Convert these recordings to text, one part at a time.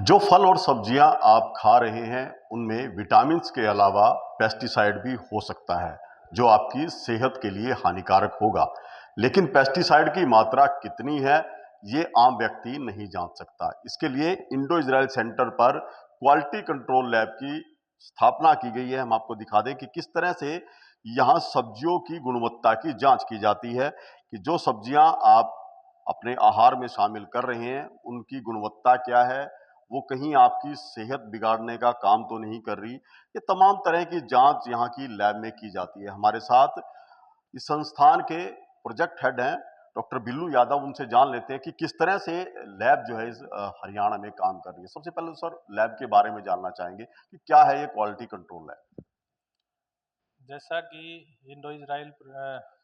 जो फल और सब्जियां आप खा रहे हैं उनमें विटामिन्स के अलावा पेस्टिसाइड भी हो सकता है जो आपकी सेहत के लिए हानिकारक होगा। लेकिन पेस्टिसाइड की मात्रा कितनी है ये आम व्यक्ति नहीं जान सकता। इसके लिए इंडो इजराइल सेंटर पर क्वालिटी कंट्रोल लैब की स्थापना की गई है। हम आपको दिखा दें कि किस तरह से यहाँ सब्जियों की गुणवत्ता की जांच की जाती है कि जो सब्जियां आप अपने आहार में शामिल कर रहे हैं उनकी गुणवत्ता क्या है, वो कहीं आपकी सेहत बिगाड़ने का काम तो नहीं कर रही। ये तमाम तरह की जांच यहाँ की लैब में की जाती है। हमारे साथ इस संस्थान के प्रोजेक्ट हेड हैं डॉक्टर बिल्लू यादव, उनसे जान लेते हैं कि किस तरह से लैब जो है इस हरियाणा में काम कर रही है। सबसे पहले सर लैब के बारे में जानना चाहेंगे कि क्या है ये क्वालिटी कंट्रोल लैब। जैसा कि Indo Israel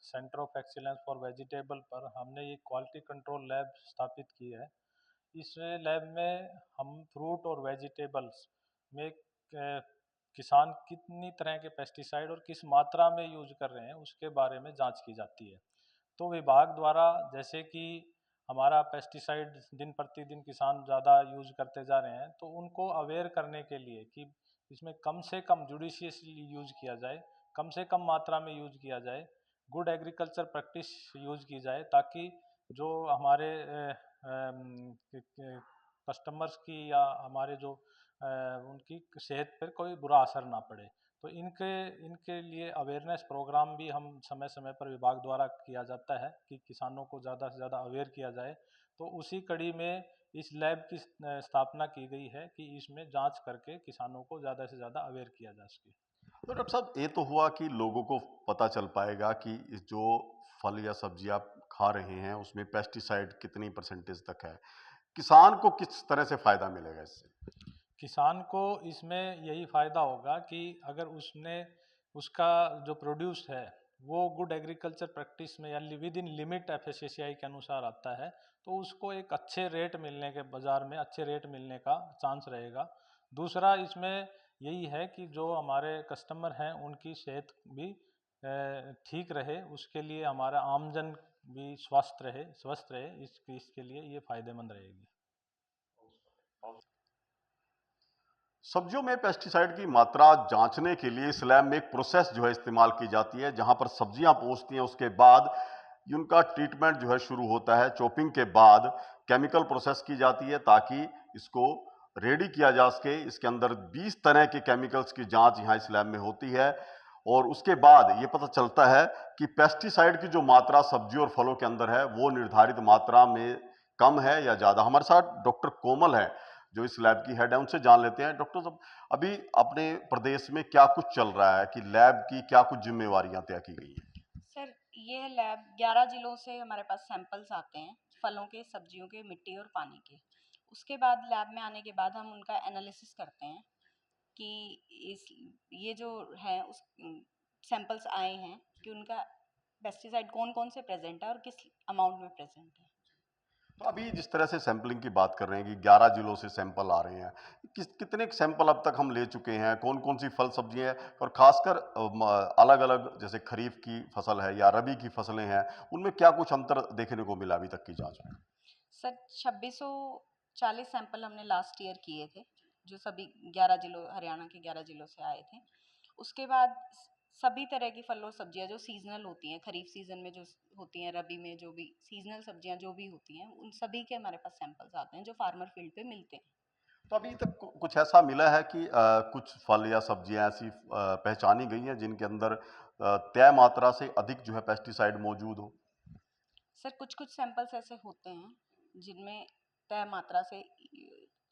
centre of excellence for vegetable पर हमने ये क्वालिटी कंट्रोल लैब स्थापित की है। इस लैब में हम फ्रूट और वेजिटेबल्स में किसान कितनी तरह के पेस्टिसाइड और किस मात्रा में यूज कर रहे हैं उसके बारे में जांच की जाती है। तो विभाग द्वारा जैसे कि हमारा पेस्टिसाइड दिन प्रतिदिन किसान ज़्यादा यूज करते जा रहे हैं, तो उनको अवेयर करने के लिए कि इसमें कम से कम जुडिशियसली यूज किया जाए, कम से कम मात्रा में यूज किया जाए, गुड एग्रीकल्चर प्रैक्टिस यूज की जाए, ताकि जो हमारे कस्टमर्स की या हमारे जो उनकी सेहत पर कोई बुरा असर ना पड़े। तो इनके इनके लिए अवेयरनेस प्रोग्राम भी हम समय समय पर विभाग द्वारा किया जाता है कि किसानों को ज़्यादा से ज़्यादा अवेयर किया जाए। तो उसी कड़ी में इस लैब की स्थापना की गई है कि इसमें जांच करके किसानों को ज़्यादा से ज़्यादा अवेयर किया जा सके। तो डॉक्टर साहब ये तो हुआ कि लोगों को पता चल पाएगा कि इस जो फल या सब्जी आप खा रहे हैं उसमें पेस्टिसाइड कितनी परसेंटेज तक है। किसान को किस तरह से फायदा मिलेगा इससे। किसान को इसमें यही फ़ायदा होगा कि अगर उसने उसका जो प्रोड्यूस है वो गुड एग्रीकल्चर प्रैक्टिस में या विद इन लिमिट एफएसएसआई के अनुसार आता है, तो उसको एक अच्छे रेट मिलने के बाज़ार में अच्छे रेट मिलने का चांस रहेगा। दूसरा इसमें यही है कि जो हमारे कस्टमर हैं उनकी सेहत भी ठीक रहे, उसके लिए हमारा आमजन भी स्वस्थ रहे, इसके लिए ये फ़ायदेमंद रहेगी। सब्जियों में पेस्टिसाइड की मात्रा जांचने के लिए इस लैब में एक प्रोसेस जो है इस्तेमाल की जाती है जहां पर सब्जियां पहुंचती हैं उसके बाद उनका ट्रीटमेंट जो है शुरू होता है। चॉपिंग के बाद केमिकल प्रोसेस की जाती है ताकि इसको रेडी किया जा सके। इसके अंदर 20 तरह के केमिकल्स की जांच यहाँ इस लैब में होती है और उसके बाद ये पता चलता है कि पेस्टिसाइड की जो मात्रा सब्जी और फलों के अंदर है वो निर्धारित मात्रा में कम है या ज्यादा। हमारे साथ डॉक्टर कोमल है जो इस लैब की हेड है, उनसे जान लेते हैं। डॉक्टर साहब अभी अपने प्रदेश में क्या कुछ चल रहा है कि लैब की क्या कुछ जिम्मेवारियां तय की गई हैं। सर, ये लैब 11 जिलों से हमारे पास सैंपल्स आते हैं, फलों के, सब्जियों के, मिट्टी और पानी के। उसके बाद लैब में आने के बाद हम उनका एनालिसिस करते हैं कि इस ये जो है उस सैंपल्स आए हैं कि उनका पेस्टिसाइड कौन-कौन से प्रेज़ेंट है और किस अमाउंट में प्रेज़ेंट है। तो अभी जिस तरह से सैंपलिंग की बात कर रहे हैं कि 11 जिलों से सैंपल आ रहे हैं, कितने सैंपल अब तक हम ले चुके हैं, कौन कौन सी फल सब्जियां हैं और खासकर अलग अलग जैसे खरीफ की फसल है या रबी की फसलें हैं उनमें क्या कुछ अंतर देखने को मिला अभी तक की जांच में। सर, 2640 सैंपल हमने लास्ट ईयर किए थे, जो सभी 11 जिलों हरियाणा के 11 जिलों से आए थे। उसके बाद सभी तरह की फल और सब्जियां जो सीजनल होती हैं, खरीफ सीजन में जो होती हैं, रबी में जो भी सीजनल सब्जियां जो भी होती हैं, उन सभी के हमारे पास सैंपल्स आते हैं जो फार्मर फील्ड पे मिलते हैं। तो अभी तक कुछ ऐसा मिला है कि कुछ फल या सब्जियां ऐसी पहचानी गई हैं जिनके अंदर तय मात्रा से अधिक जो है पेस्टिसाइड मौजूद हो। सर, कुछ कुछ सैंपल्स ऐसे होते हैं जिनमें तय मात्रा से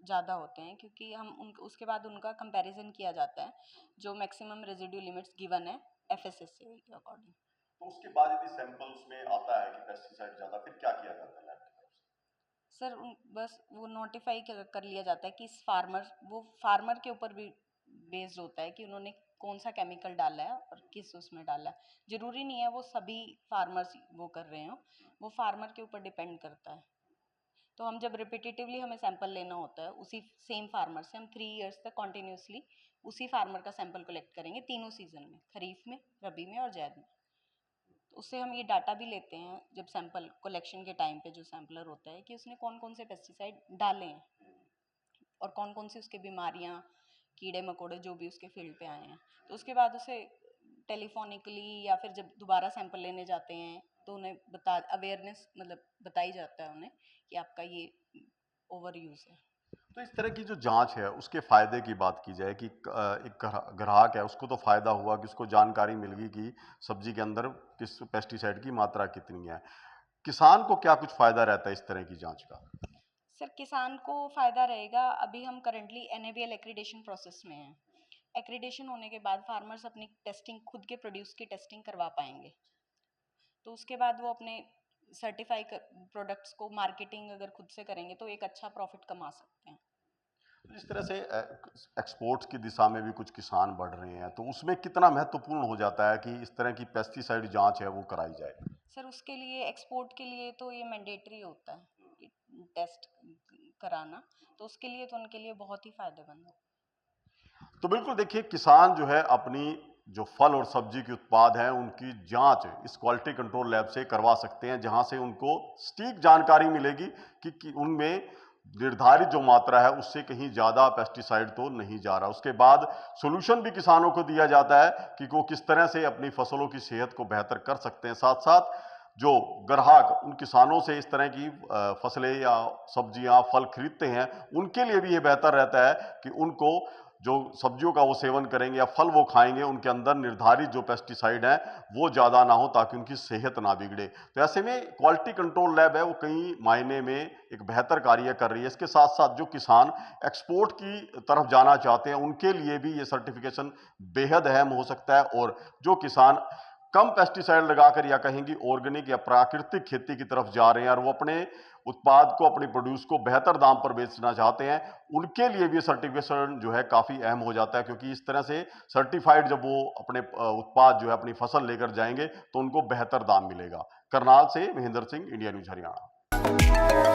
ज़्यादा होते हैं, क्योंकि हम उन उसके बाद उनका कंपैरिजन किया जाता है जो मैक्सिमम रेजिड्यू लिमिट्स गिवन है एफएसएसए के अकॉर्डिंग। तो उसके बाद यदि सैंपल्स में आता है कि पेस्टिसाइड ज्यादा, फिर क्या किया जाता है लैब की तरफ से। सर, बस वो नोटिफाई कर लिया जाता है कि इस फार्मर के ऊपर भी बेस्ड होता है कि उन्होंने कौन सा केमिकल डाला है और किस उसमें डाला है। जरूरी नहीं है वो सभी फार्मर्स वो कर रहे हो, वो फार्मर के ऊपर डिपेंड करता है। तो हम जब रिपीटेटिवली हमें सैंपल लेना होता है उसी सेम फार्मर से, हम 3 इयर्स तक कॉन्टिन्यूसली उसी फार्मर का सैंपल कलेक्ट करेंगे, तीनों सीजन में, खरीफ में, रबी में और जैद में। तो उससे हम ये डाटा भी लेते हैं जब सैंपल कलेक्शन के टाइम पे जो सैंपलर होता है कि उसने कौन कौन से पेस्टिसाइड डाले हैं। और कौन कौन सी उसकी बीमारियां, कीड़े मकोड़े जो भी उसके फील्ड पे आए हैं, तो उसके बाद उसे टेलीफोनिकली या फिर जब दोबारा सैंपल लेने जाते हैं तो उन्हें अवेयरनेस मतलब बताई जाता है उन्हें कि आपका ये ओवर यूज़ है। तो इस तरह की जो जांच है उसके फायदे की बात की जाए कि एक ग्राहक है उसको तो फायदा हुआ कि उसको जानकारी मिल गई कि सब्जी के अंदर किस पेस्टिसाइड की मात्रा कितनी है। किसान को क्या कुछ फायदा रहता है इस तरह की जांच का? सर किसान को फ़ायदा रहेगा। अभी हम करंटली NABL एक्रीडेशन प्रोसेस में हैं। एक्रीडेशन होने के बाद फार्मर्स अपनी टेस्टिंग खुद के प्रोड्यूस की टेस्टिंग करवा पाएंगे, तो उसके बाद वो अपने सर्टिफाई प्रोडक्ट्स को मार्केटिंग अगर खुद से करेंगे तो एक अच्छा प्रॉफिट कमा सकते हैं। इस तरह से एक्सपोर्ट्स की दिशा में भी कुछ किसान बढ़ रहे हैं, तो उसमें कितना महत्वपूर्ण हो जाता है कि इस तरह की पेस्टिसाइड जांच है वो कराई जाए? सर उसके लिए एक्सपोर्ट के लिए तो ये मैंडेटरी होता है टेस्ट कराना, तो उसके लिए तो उनके लिए बहुत ही फायदेमंद है। तो बिल्कुल देखिए, किसान जो है अपनी जो फल और सब्जी के उत्पाद हैं उनकी जांच इस क्वालिटी कंट्रोल लैब से करवा सकते हैं, जहां से उनको सटीक जानकारी मिलेगी कि उनमें निर्धारित जो मात्रा है उससे कहीं ज्यादा पेस्टिसाइड तो नहीं जा रहा। उसके बाद सोल्यूशन भी किसानों को दिया जाता है कि वो किस तरह से अपनी फसलों की सेहत को बेहतर कर सकते हैं। साथ साथ जो ग्राहक उन किसानों से इस तरह की फसलें या सब्जियां फल खरीदते हैं उनके लिए भी ये बेहतर रहता है कि उनको जो सब्जियों का वो सेवन करेंगे या फल वो खाएंगे उनके अंदर निर्धारित जो पेस्टिसाइड है वो ज़्यादा ना हो, ताकि उनकी सेहत ना बिगड़े। तो ऐसे में क्वालिटी कंट्रोल लैब है वो कई मायने में एक बेहतर कार्य कर रही है। इसके साथ साथ जो किसान एक्सपोर्ट की तरफ जाना चाहते हैं उनके लिए भी ये सर्टिफिकेशन बेहद अहम हो सकता है। और जो किसान कम पेस्टिसाइड लगाकर या कहेंगे ऑर्गेनिक या प्राकृतिक खेती की तरफ जा रहे हैं और वो अपने उत्पाद को अपने प्रोड्यूस को बेहतर दाम पर बेचना चाहते हैं, उनके लिए भी सर्टिफिकेशन जो है काफ़ी अहम हो जाता है, क्योंकि इस तरह से सर्टिफाइड जब वो अपने उत्पाद जो है अपनी फसल लेकर जाएंगे तो उनको बेहतर दाम मिलेगा। करनाल से महेंद्र सिंह, इंडिया न्यूज हरियाणा।